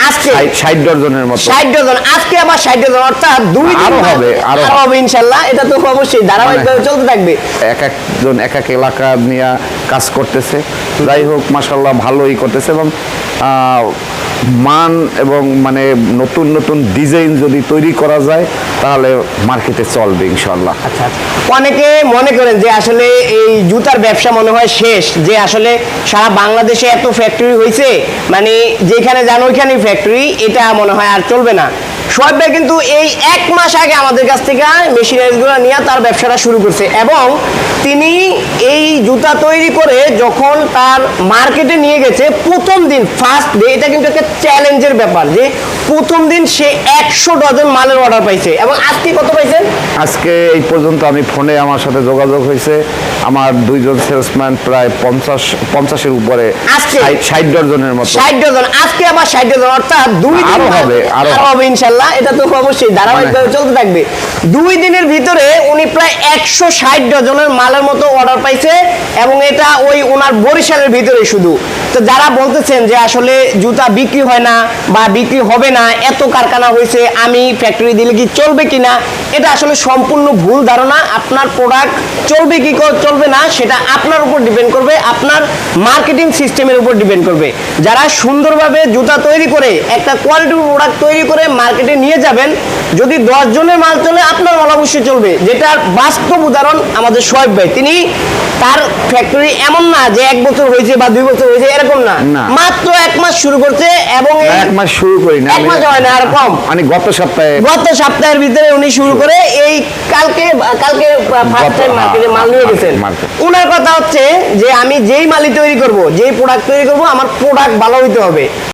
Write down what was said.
আজকে 60 ডজনের মতো 60 ডজন আজকে আবার 60 ডজন অর্থাৎ দুই দিন আরো হবে ইনশাআল্লাহ। এটা তো অবশ্যই ধারাবাহিকভাবে চলতে থাকবে। এক একজন এক এক এলাকা নিয়ে কাজ করতেছে, যাই হোক মাশাআল্লাহ ভালোই করতেছে এবং মান এবং মানে নতুন নতুন ডিজাইন যদি তৈরি করা যায় তাহলে মার্কেটে চলবে ইনশাআল্লাহ। আচ্ছা, অনেকে মনে করেন যে আসলে এই জুতার ব্যবসা মনে হয় শেষ, যে আসলে সারা বাংলাদেশে এত ফ্যাক্টরি হয়েছে, মানে যেখানে যান ওইখানেই ফ্যাক্টরি, এটা মনে হয় আর চলবে না। সোহাগ ভাই কিন্তু এই 1 মাস আগে আমাদের কাছ থেকে মেশিনারিজগুলো নিয়ে তার ব্যবসাটা শুরু করছে এবং তিনি এই জুতা তৈরি করে যখন তার মার্কেটে নিয়ে গেছে প্রথম দিন ফার্স্ট ডে, এটা কিন্তু একটা চ্যালেঞ্জের ব্যাপার যে প্রথম দিন সে 100 ডজন মালের অর্ডার পাইছে। এবং আজকে কত পাইছেন? আজকে এই পর্যন্ত আমি ফোনে আমার সাথে যোগাযোগ হয়েছে, আমার দুইজন সেলসম্যান প্রায় 50-এর উপরে, আজকে 60 ডজনের মতো 60 ডজন আজকে আবার 60 ডজন অর্থাৎ দুই দিন আরো হবে ইনশাআল্লাহ। এটা তো অবশ্যই ধারাবাহিকভাবে চলতে থাকবে। 2 দিনের ভিতরে উনি প্রায় 160 ডজনের মালের মতো অর্ডার পাইছে এবং এটা ওই ওনার বরিশালের ভিতরে শুধু। তো যারা বলতেছেন যে আসলে জুতা বিক্রি হয় না বা বিক্রি হবে না, এত কারখানা হয়েছে, আমি ফ্যাক্টরি দিলে কি চলবে কিনা, এটা আসলে সম্পূর্ণ ভুল ধারণা। আপনার প্রোডাক্ট চলবে কি চলবে না সেটা আপনার উপর ডিপেন্ড করবে, আপনার মার্কেটিং সিস্টেমের উপর ডিপেন্ড করবে। যারা সুন্দরভাবে জুতা তৈরি করে একটা কোয়ালিটির প্রোডাক্ট তৈরি করে মার্কেটে নিয়ে যাবেন, যদি 10 জনের মাল চলে আপনার মাল অবশ্যই চলবে। যেটার বাস্তব উদাহরণ আমাদের সোহাগ ভাই। তিনি তার ফ্যাক্টরি এমন না যে 1 বছর হয়েছে বা 2 বছর হয়েছে, এরকম না, মাত্র 1 মাস শুরু করছে এবং 1 মাস শুরু করি না, 1 মাস হয় না, আর কম, মানে গত সপ্তাহের ভিতরে উনি শুরু করে এই কালকে ফার্স্ট টাইম মার্কেটে মাল নিয়ে গেছেন। ওনার কথা হচ্ছে যে আমি যেই মালই তৈরি করব, যেই প্রোডাক্ট তৈরি করব, আমার প্রোডাক্ট ভালো হইতে হবে।